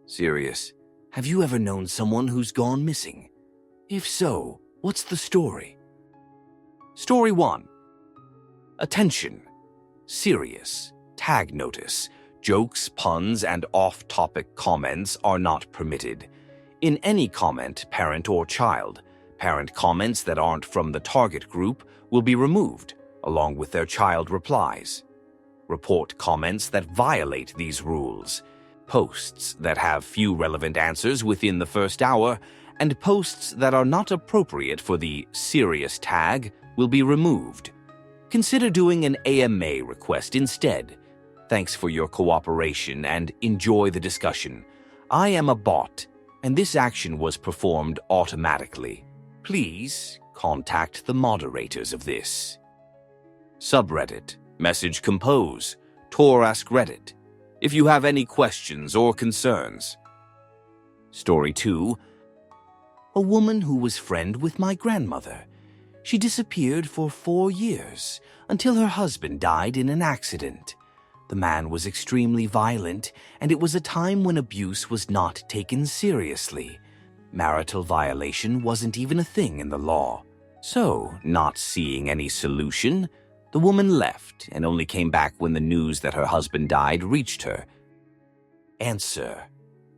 Serious. Have you ever known someone who's gone missing? If so, what's the story? Story 1. Attention. Serious. Tag notice. Jokes, puns, and off-topic comments are not permitted. In any comment, parent or child, parent comments that aren't from the target group will be removed, along with their child replies. Report comments that violate these rules. Posts that have few relevant answers within the first hour, and posts that are not appropriate for the serious tag will be removed. Consider doing an AMA request instead. Thanks for your cooperation and enjoy the discussion. I am a bot, and this action was performed automatically. Please contact the moderators of this. Subreddit, Message Compose, Tor Ask Reddit, if you have any questions or concerns. Story 2. A woman who was friend with my grandmother. She disappeared for 4 years until her husband died in an accident. The man was extremely violent, and it was a time when abuse was not taken seriously. Marital violation wasn't even a thing in the law. So, not seeing any solution, the woman left and only came back when the news that her husband died reached her. Answer.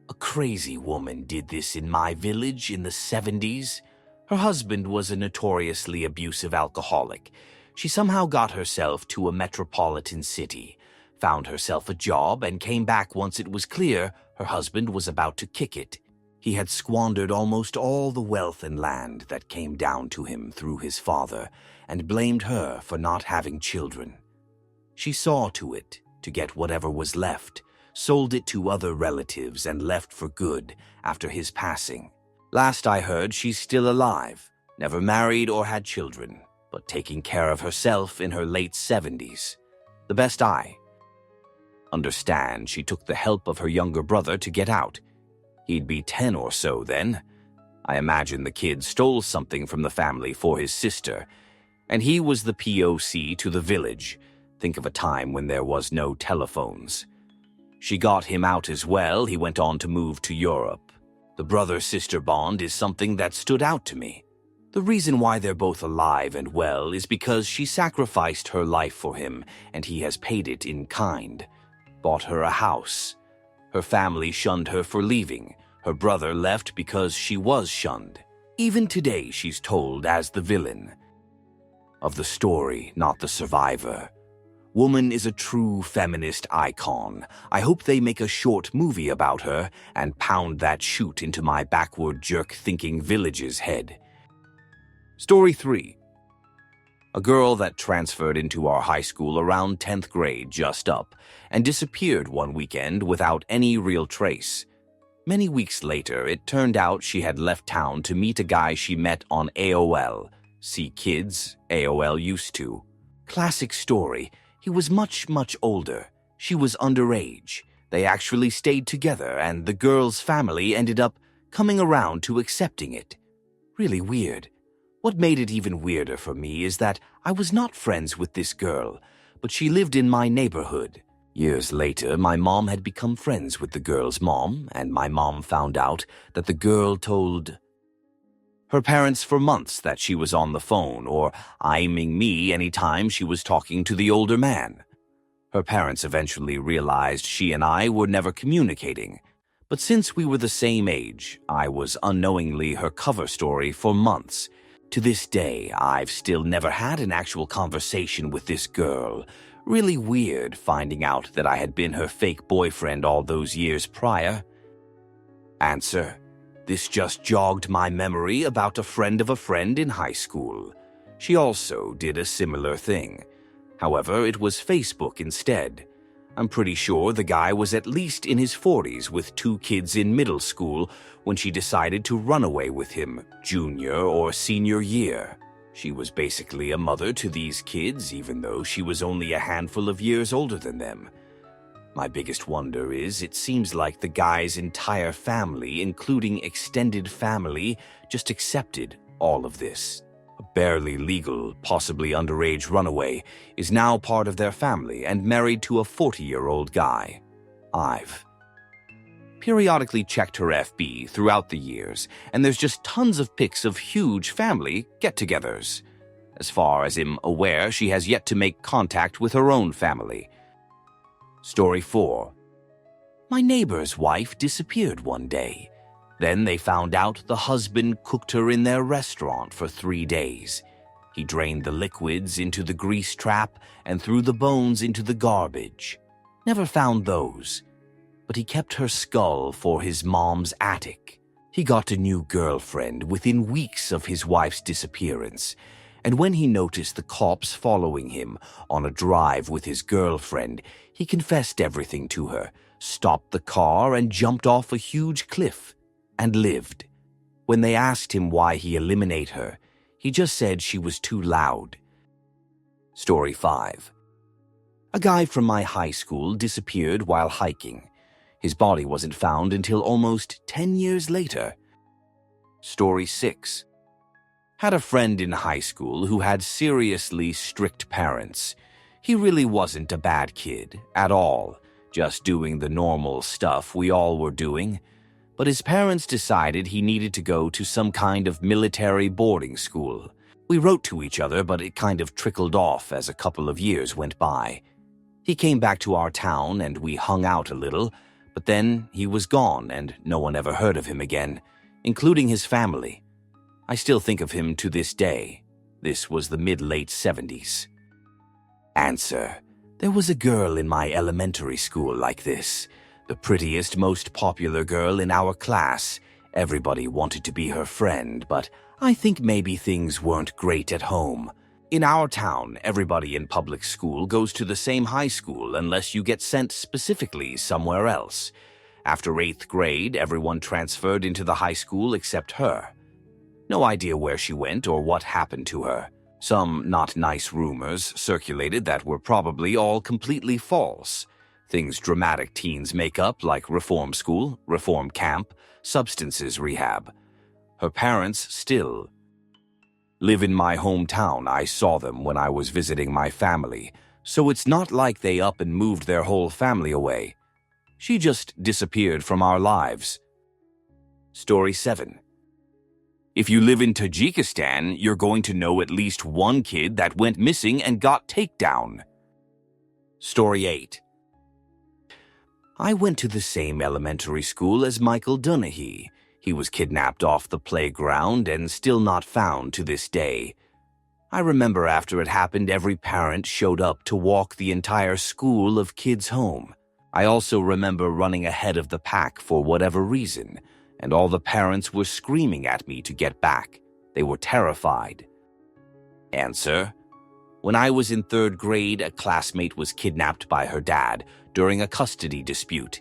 A crazy woman did this in my village in the 70s. Her husband was a notoriously abusive alcoholic. She somehow got herself to a metropolitan city, found herself a job, and came back once it was clear her husband was about to kick it. He had squandered almost all the wealth and land that came down to him through his father, and blamed her for not having children. She saw to it to get whatever was left, sold it to other relatives, and left for good after his passing. Last I heard, she's still alive, never married or had children, but taking care of herself in her late 70s. The best I understand, she took the help of her younger brother to get out. He'd be 10 or so then. I imagine the kid stole something from the family for his sister, and he was the POC to the village. Think of a time when there was no telephones. She got him out as well. He went on to move to Europe. The brother-sister bond is something that stood out to me. The reason why they're both alive and well is because she sacrificed her life for him, and he has paid it in kind. Bought her a house. Her family shunned her for leaving. Her brother left because she was shunned. Even today, she's told as the villain of the story, not the survivor. Woman is a true feminist icon. I hope they make a short movie about her and pound that shoot into my backward jerk-thinking village's head. Story 3. A girl that transferred into our high school around 10th grade just up and disappeared one weekend without any real trace. Many weeks later, it turned out she had left town to meet a guy she met on AOL. See kids, AOL used to. Classic story. He was much, much older. She was underage. They actually stayed together, and the girl's family ended up coming around to accepting it. Really weird. What made it even weirder for me is that I was not friends with this girl, but she lived in my neighborhood. Years later, my mom had become friends with the girl's mom, and my mom found out that the girl told her parents for months that she was on the phone or IMing me anytime she was talking to the older man. Her parents eventually realized she and I were never communicating, but since we were the same age, I was unknowingly her cover story for months. To this day, I've still never had an actual conversation with this girl. Really weird finding out that I had been her fake boyfriend all those years prior. Answer. This just jogged my memory about a friend of a friend in high school. She also did a similar thing. However, it was Facebook instead. I'm pretty sure the guy was at least in his 40s with 2 kids in middle school when she decided to run away with him junior or senior year. She was basically a mother to these kids, even though she was only a handful of years older than them. My biggest wonder is it seems like the guy's entire family, including extended family, just accepted all of this. A barely legal, possibly underage runaway is now part of their family and married to a 40-year-old guy. periodically checked her FB throughout the years, and there's just tons of pics of huge family get-togethers. As far as I'm aware, she has yet to make contact with her own family. Story 4. My neighbor's wife disappeared one day. Then they found out the husband cooked her in their restaurant for 3 days. He drained the liquids into the grease trap and threw the bones into the garbage. Never found those. But he kept her skull for his mom's attic. He got a new girlfriend within weeks of his wife's disappearance, and when he noticed the cops following him on a drive with his girlfriend, he confessed everything to her, stopped the car, and jumped off a huge cliff, and lived. When they asked him why he eliminated her, he just said she was too loud. Story 5. A guy from my high school disappeared while hiking. His body wasn't found until almost 10 years later. Story 6. Had a friend in high school who had seriously strict parents. He really wasn't a bad kid at all, just doing the normal stuff we all were doing. But his parents decided he needed to go to some kind of military boarding school. We wrote to each other, but it kind of trickled off as a couple of years went by. He came back to our town and we hung out a little, but then he was gone and no one ever heard of him again, including his family. I still think of him to this day. This was the mid-late 70s. Answer. There was a girl in my elementary school like this. The prettiest, most popular girl in our class. Everybody wanted to be her friend, but I think maybe things weren't great at home. In our town, everybody in public school goes to the same high school unless you get sent specifically somewhere else. After 8th grade, everyone transferred into the high school except her. No idea where she went or what happened to her. Some not nice rumors circulated that were probably all completely false. Things dramatic teens make up like reform school, reform camp, substances rehab. Her parents still live in my hometown. I saw them when I was visiting my family, so it's not like they up and moved their whole family away. She just disappeared from our lives. Story 7. If you live in Tajikistan, you're going to know at least one kid that went missing and got takedown. Story 8. I went to the same elementary school as Michael Donaghy. He was kidnapped off the playground and still not found to this day. I remember after it happened, every parent showed up to walk the entire school of kids home. I also remember running ahead of the pack for whatever reason, and all the parents were screaming at me to get back. They were terrified. Answer. When I was in 3rd grade, a classmate was kidnapped by her dad during a custody dispute.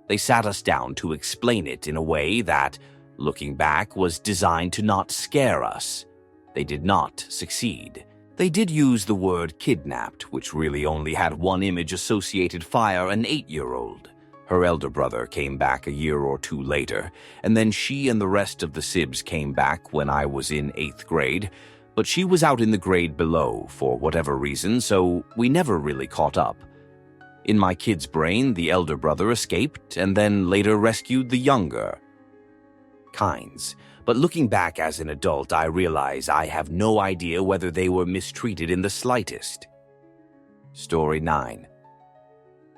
They sat us down to explain it in a way that, looking back, was designed to not scare us. They did not succeed. They did use the word kidnapped, which really only had one image associated: fire, an 8-year-old. Her elder brother came back a year or 2 later, and then she and the rest of the sibs came back when I was in 8th grade, but she was out in the grade below for whatever reason, so we never really caught up. In my kid's brain, the elder brother escaped and then later rescued the younger. Kinds. But looking back as an adult, I realize I have no idea whether they were mistreated in the slightest. Story 9.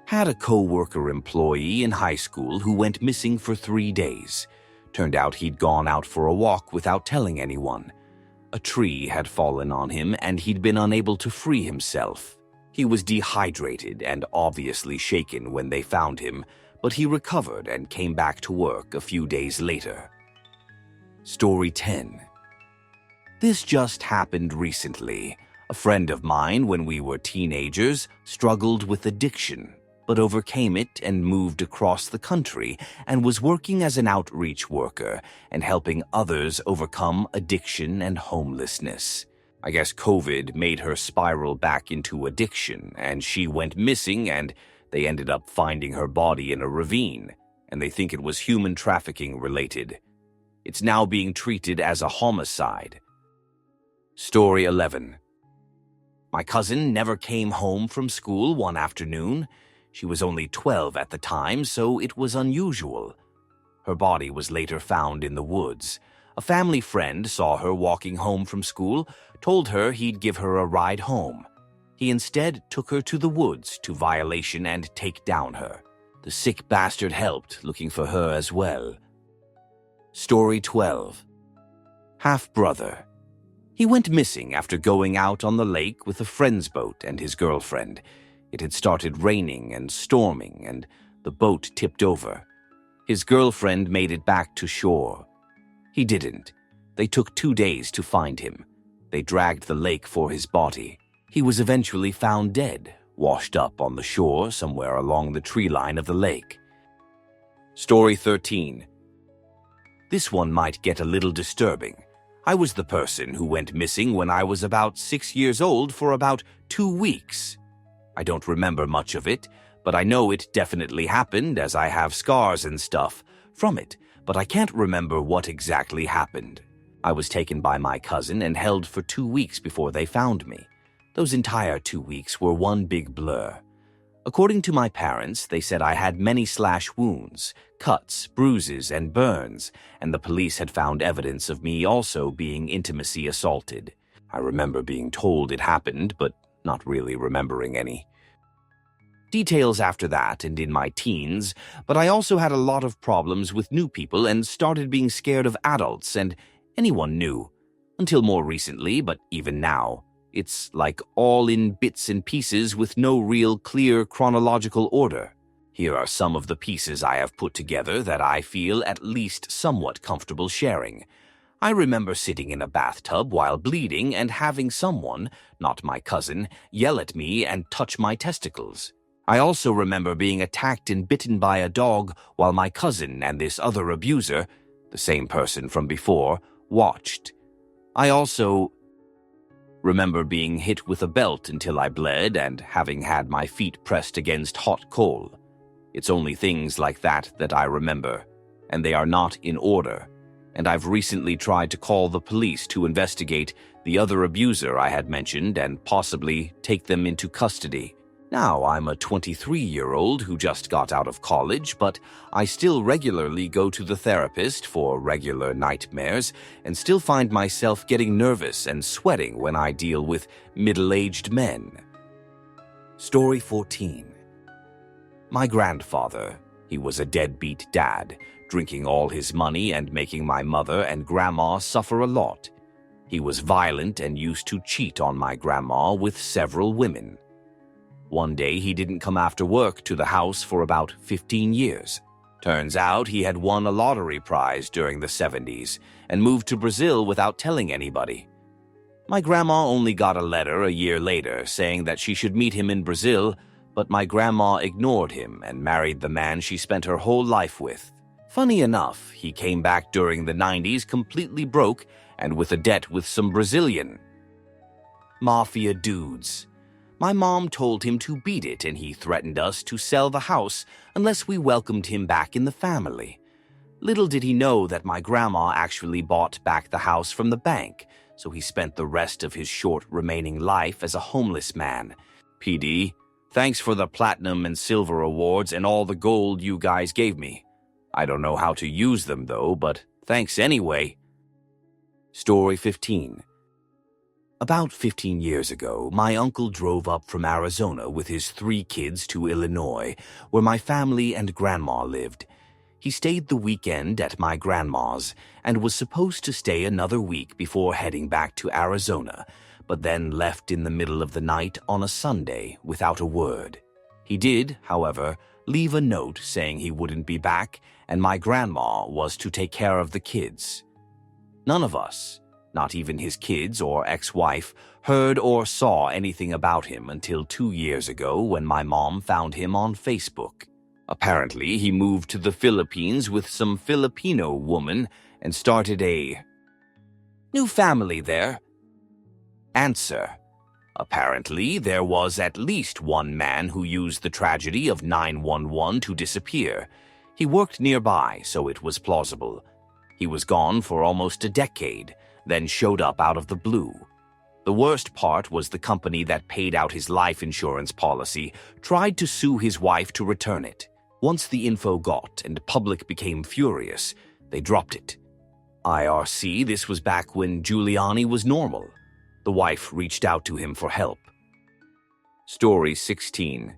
Had a co-worker employee in high school who went missing for 3 days. Turned out he'd gone out for a walk without telling anyone. A tree had fallen on him and he'd been unable to free himself. He was dehydrated and obviously shaken when they found him, but he recovered and came back to work a few days later. Story 10. This just happened recently. A friend of mine, when we were teenagers, struggled with addiction, but overcame it and moved across the country and was working as an outreach worker and helping others overcome addiction and homelessness. I guess COVID made her spiral back into addiction, and she went missing, and they ended up finding her body in a ravine, and they think it was human trafficking related. It's now being treated as a homicide. Story 11. My cousin never came home from school one afternoon. She was only 12 at the time, so it was unusual. Her body was later found in the woods. A family friend saw her walking home from school, told her he'd give her a ride home. He instead took her to the woods to violation and take down her. The sick bastard helped, looking for her as well. Story 12. Half-brother. He went missing after going out on the lake with a friend's boat and his girlfriend. It had started raining and storming, and the boat tipped over. His girlfriend made it back to shore. He didn't. They took 2 days to find him. They dragged the lake for his body. He was eventually found dead, washed up on the shore somewhere along the tree line of the lake. Story 13. This one might get a little disturbing. I was the person who went missing when I was about 6 years old for about 2 weeks. I don't remember much of it, but I know it definitely happened as I have scars and stuff from it, but I can't remember what exactly happened. I was taken by my cousin and held for 2 weeks before they found me. Those entire 2 weeks were one big blur. According to my parents, they said I had many slash wounds, cuts, bruises, and burns, and the police had found evidence of me also being intimacy assaulted. I remember being told it happened, but not really remembering any details after that and in my teens, but I also had a lot of problems with new people and started being scared of adults and anyone new. Until more recently, but even now, it's like all in bits and pieces with no real clear chronological order. Here are some of the pieces I have put together that I feel at least somewhat comfortable sharing. I remember sitting in a bathtub while bleeding and having someone, not my cousin, yell at me and touch my testicles. I also remember being attacked and bitten by a dog while my cousin and this other abuser, the same person from before, watched. I also remember being hit with a belt until I bled and having had my feet pressed against hot coal. It's only things like that that I remember, and they are not in order, and I've recently tried to call the police to investigate the other abuser I had mentioned and possibly take them into custody. Now I'm a 23-year-old who just got out of college, but I still regularly go to the therapist for regular nightmares and still find myself getting nervous and sweating when I deal with middle-aged men. Story 14. My grandfather. He was a deadbeat dad, drinking all his money and making my mother and grandma suffer a lot. He was violent and used to cheat on my grandma with several women. One day he didn't come after work to the house for about 15 years. Turns out he had won a lottery prize during the 70s and moved to Brazil without telling anybody. My grandma only got a letter a year later saying that she should meet him in Brazil, but my grandma ignored him and married the man she spent her whole life with. Funny enough, he came back during the 90s completely broke and with a debt with some Brazilian mafia dudes. My mom told him to beat it, and he threatened us to sell the house unless we welcomed him back in the family. Little did he know that my grandma actually bought back the house from the bank, so he spent the rest of his short remaining life as a homeless man. PD, thanks for the platinum and silver awards and all the gold you guys gave me. I don't know how to use them though, but thanks anyway. Story 15. About 15 years ago, my uncle drove up from Arizona with his 3 kids to Illinois, where my family and grandma lived. He stayed the weekend at my grandma's and was supposed to stay another week before heading back to Arizona, but then left in the middle of the night on a Sunday without a word. He did, however, leave a note saying he wouldn't be back and my grandma was to take care of the kids. None of us, not even his kids or ex-wife, heard or saw anything about him until 2 years ago when my mom found him on Facebook. Apparently, he moved to the Philippines with some Filipino woman and started a new family there. Answer. Apparently, there was at least one man who used the tragedy of 911 to disappear. He worked nearby, so it was plausible. He was gone for almost a decade, then showed up out of the blue. The worst part was the company that paid out his life insurance policy tried to sue his wife to return it. Once the info got and public became furious, they dropped it. IRC, this was back when Giuliani was normal. The wife reached out to him for help. Story 16.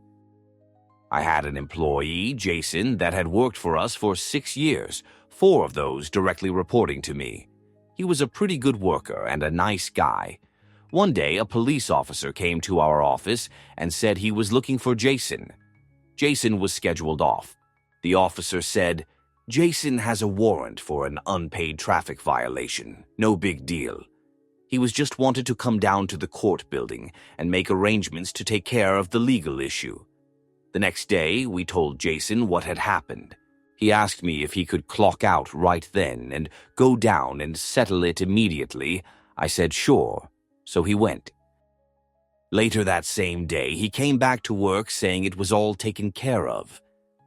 I had an employee, Jason, that had worked for us for 6 years, 4 of those directly reporting to me. He was a pretty good worker and a nice guy. One day, a police officer came to our office and said he was looking for Jason. Jason was scheduled off. The officer said, "Jason has a warrant for an unpaid traffic violation. No big deal. He was just wanted to come down to the court building and make arrangements to take care of the legal issue." The next day, we told Jason what had happened. He asked me if he could clock out right then and go down and settle it immediately. I said sure, so he went. Later that same day, he came back to work saying it was all taken care of.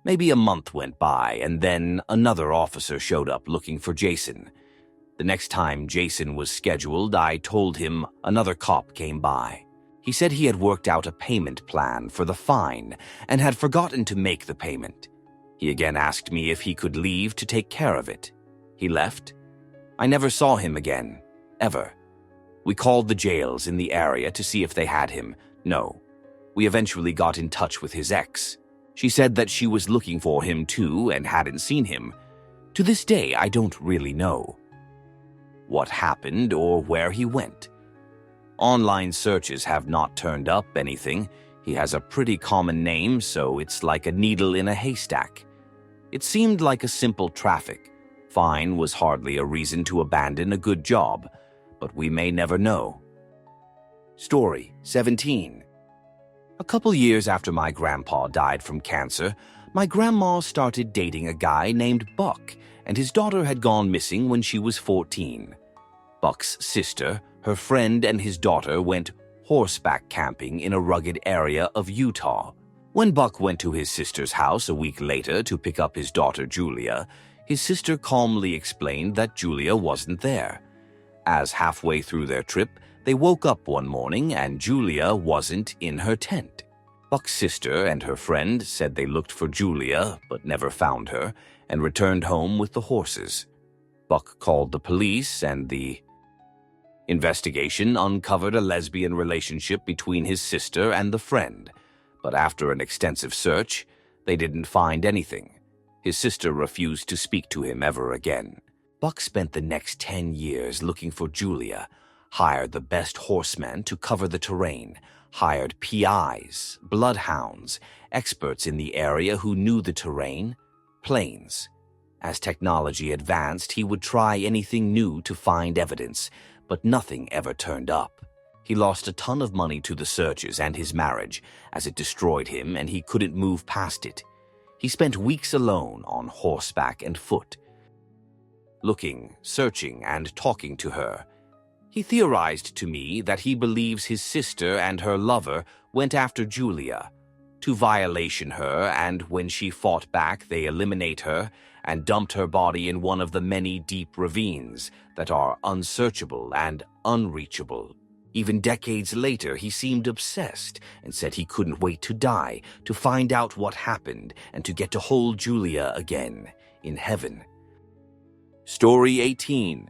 Maybe a month went by, and then another officer showed up looking for Jason. The next time Jason was scheduled, I told him another cop came by. He said he had worked out a payment plan for the fine and had forgotten to make the payment. He again asked me if he could leave to take care of it. He left. I never saw him again, ever. We called the jails in the area to see if they had him. No. We eventually got in touch with his ex. She said that she was looking for him too and hadn't seen him. To this day, I don't really know what happened or where he went. Online searches have not turned up anything. He has a pretty common name, so it's like a needle in a haystack. It seemed like a simple traffic fine was hardly a reason to abandon a good job, but we may never know. Story 17. A couple years after my grandpa died from cancer, my grandma started dating a guy named Buck, and his daughter had gone missing when she was 14. Buck's sister, her friend, and his daughter went horseback camping in a rugged area of Utah. When Buck went to his sister's house a week later to pick up his daughter Julia, his sister calmly explained that Julia wasn't there. As halfway through their trip, they woke up one morning and Julia wasn't in her tent. Buck's sister and her friend said they looked for Julia but never found her and returned home with the horses. Buck called the police, and the investigation uncovered a lesbian relationship between his sister and the friend, but after an extensive search, they didn't find anything. His sister refused to speak to him ever again. Buck spent the next 10 years looking for Julia, hired the best horsemen to cover the terrain, hired PIs, bloodhounds, experts in the area who knew the terrain, planes. As technology advanced, he would try anything new to find evidence, but nothing ever turned up. He lost a ton of money to the searches and his marriage, as it destroyed him and he couldn't move past it. He spent weeks alone on horseback and foot, looking, searching, and talking to her. He theorized to me that he believes his sister and her lover went after Julia to violation her, and when she fought back, they eliminate her and dumped her body in one of the many deep ravines that are unsearchable and unreachable. Even decades later, he seemed obsessed and said he couldn't wait to die, to find out what happened, and to get to hold Julia again in heaven. Story 18.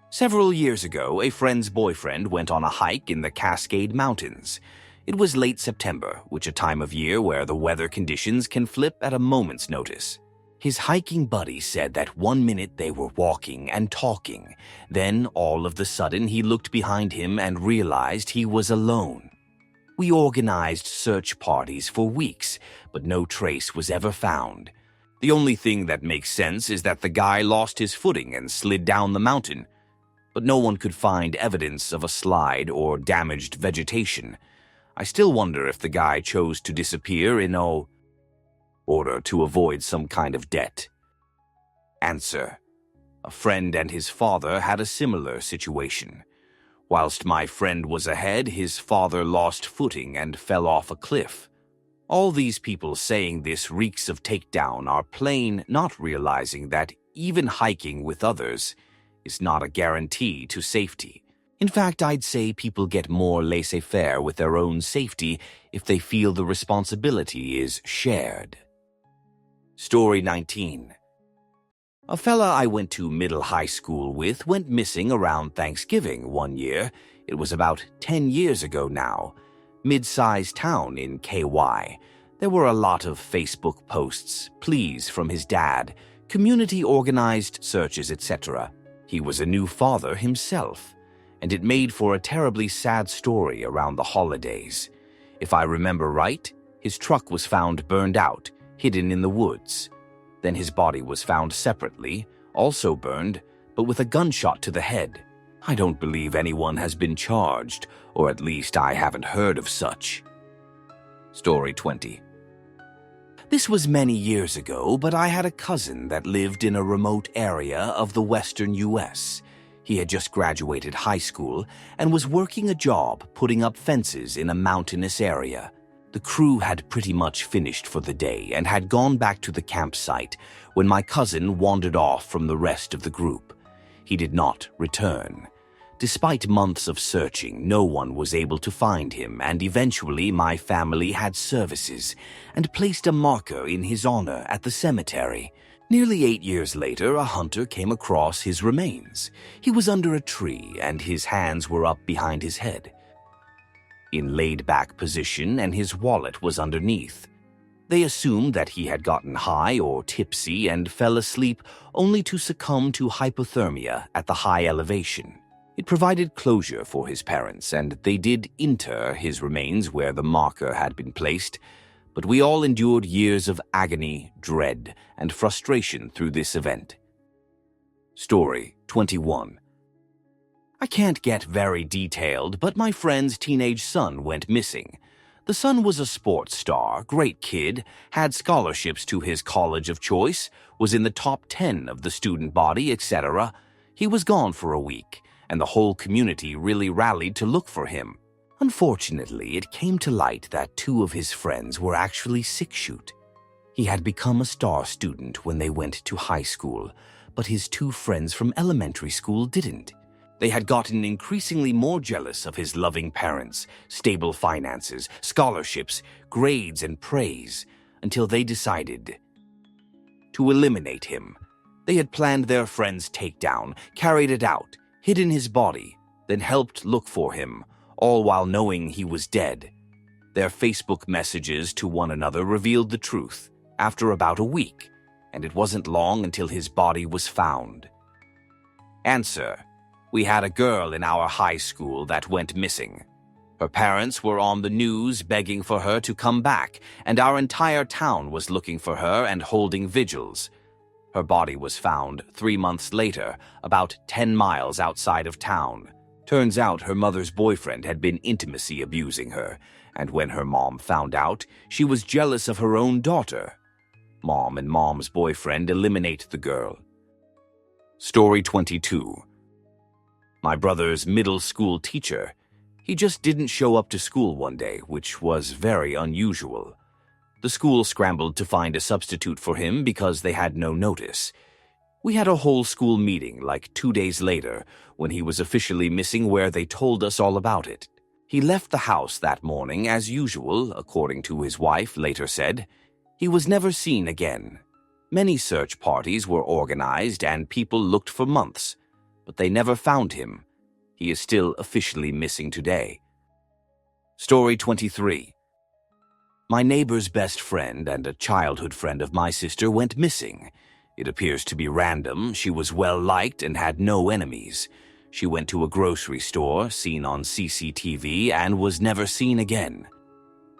Several years ago, a friend's boyfriend went on a hike in the Cascade Mountains. It was late September, which is a time of year where the weather conditions can flip at a moment's notice. His hiking buddy said that one minute they were walking and talking. Then, all of a sudden, he looked behind him and realized he was alone. We organized search parties for weeks, but no trace was ever found. The only thing that makes sense is that the guy lost his footing and slid down the mountain, but no one could find evidence of a slide or damaged vegetation. I still wonder if the guy chose to disappear in order to avoid some kind of debt. Answer. A friend and his father had a similar situation. Whilst my friend was ahead, his father lost footing and fell off a cliff. All these people saying this reeks of takedown are plain not realizing that even hiking with others is not a guarantee to safety. In fact, I'd say people get more laissez-faire with their own safety if they feel the responsibility is shared. Story 19. A fella I went to middle high school with went missing around Thanksgiving one year. It was about 10 years ago now. Mid-sized town in KY. There were a lot of Facebook posts, pleas from his dad, community-organized searches, etc. He was a new father himself, and it made for a terribly sad story around the holidays. If I remember right, his truck was found burned out, hidden in the woods. Then his body was found separately, also burned, but with a gunshot to the head. I don't believe anyone has been charged, or at least I haven't heard of such. Story 20. This was many years ago, but I had a cousin that lived in a remote area of the western U.S. He had just graduated high school and was working a job putting up fences in a mountainous area. The crew had pretty much finished for the day and had gone back to the campsite when my cousin wandered off from the rest of the group. He did not return. Despite months of searching, no one was able to find him, and eventually my family had services and placed a marker in his honor at the cemetery. Nearly 8 years later, a hunter came across his remains. He was under a tree, and his hands were up behind his head, in laid-back position, and his wallet was underneath. They assumed that he had gotten high or tipsy and fell asleep only to succumb to hypothermia at the high elevation. It provided closure for his parents, and they did inter his remains where the marker had been placed, but we all endured years of agony, dread, and frustration through this event. Story 21. I can't get very detailed, but my friend's teenage son went missing. The son was a sports star, great kid, had scholarships to his college of choice, was in the top 10 of the student body, etc. He was gone for a week, and the whole community really rallied to look for him. Unfortunately, it came to light that 2 of his friends were actually sick-shoot. He had become a star student when they went to high school, but his 2 friends from elementary school didn't. They had gotten increasingly more jealous of his loving parents, stable finances, scholarships, grades, and praise, until they decided to eliminate him. They had planned their friend's takedown, carried it out, hidden his body, then helped look for him, all while knowing he was dead. Their Facebook messages to one another revealed the truth after about a week, and it wasn't long until his body was found. Answer: we had a girl in our high school that went missing. Her parents were on the news begging for her to come back, and our entire town was looking for her and holding vigils. Her body was found 3 months later, about 10 miles outside of town. Turns out her mother's boyfriend had been intimacy abusing her, and when her mom found out, she was jealous of her own daughter. Mom and mom's boyfriend eliminate the girl. Story 22. My brother's middle school teacher. He just didn't show up to school one day, which was very unusual. The school scrambled to find a substitute for him because they had no notice. We had a whole school meeting like 2 days later when he was officially missing, where they told us all about it. He left the house that morning as usual, according to his wife later said. He was never seen again. Many search parties were organized and people looked for months, but they never found him. He is still officially missing today. Story 23. My neighbor's best friend and a childhood friend of my sister went missing. It appears to be random. She was well-liked and had no enemies. She went to a grocery store, seen on CCTV, and was never seen again.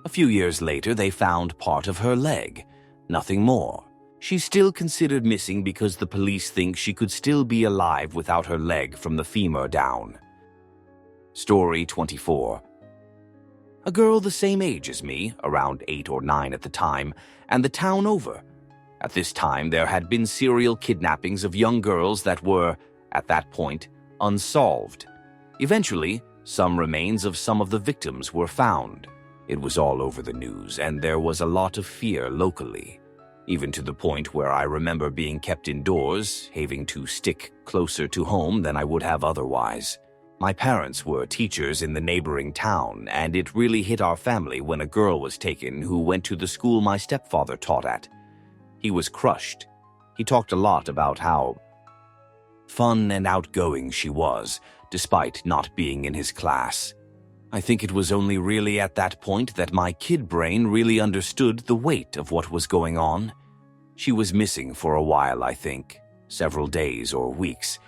A few years later, they found part of her leg. Nothing more. She's still considered missing because the police think she could still be alive without her leg from the femur down. Story 24. A girl the same age as me, around 8 or 9 at the time, and the town over. At this time, there had been serial kidnappings of young girls that were, at that point, unsolved. Eventually, some remains of some of the victims were found. It was all over the news, and there was a lot of fear locally, even to the point where I remember being kept indoors, having to stick closer to home than I would have otherwise. My parents were teachers in the neighboring town, and it really hit our family when a girl was taken who went to the school my stepfather taught at. He was crushed. He talked a lot about how fun and outgoing she was, despite not being in his class. I think it was only really at that point that my kid brain really understood the weight of what was going on. She was missing for a while, I think, several days or weeks,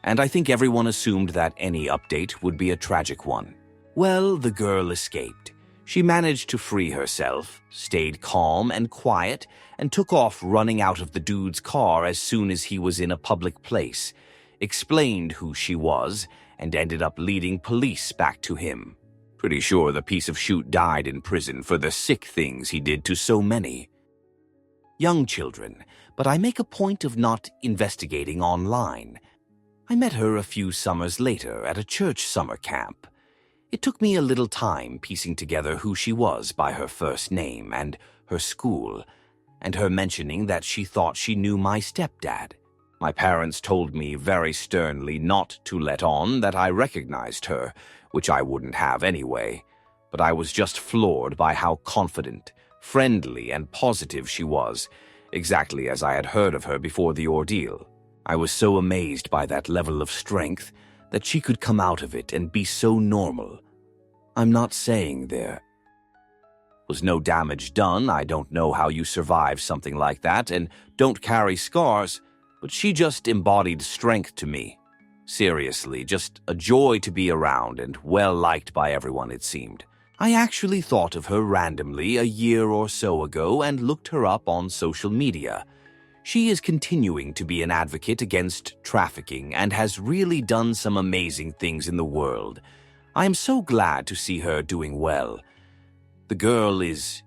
and I think everyone assumed that any update would be a tragic one. Well, the girl escaped. She managed to free herself, stayed calm and quiet, and took off running out of the dude's car as soon as he was in a public place, explained who she was, and ended up leading police back to him. Pretty sure the piece of shoot died in prison for the sick things he did to so many young children, but I make a point of not investigating online. I met her a few summers later at a church summer camp. It took me a little time piecing together who she was by her first name and her school, and her mentioning that she thought she knew my stepdad. My parents told me very sternly not to let on that I recognized her, which I wouldn't have anyway, but I was just floored by how confident, friendly, and positive she was, exactly as I had heard of her before the ordeal. I was so amazed by that level of strength that she could come out of it and be so normal. I'm not saying there was no damage done. I don't know how you survive something like that and don't carry scars, but she just embodied strength to me. Seriously, just a joy to be around and well-liked by everyone, it seemed. I actually thought of her randomly a year or so ago and looked her up on social media. She is continuing to be an advocate against trafficking and has really done some amazing things in the world. I am so glad to see her doing well. The girl is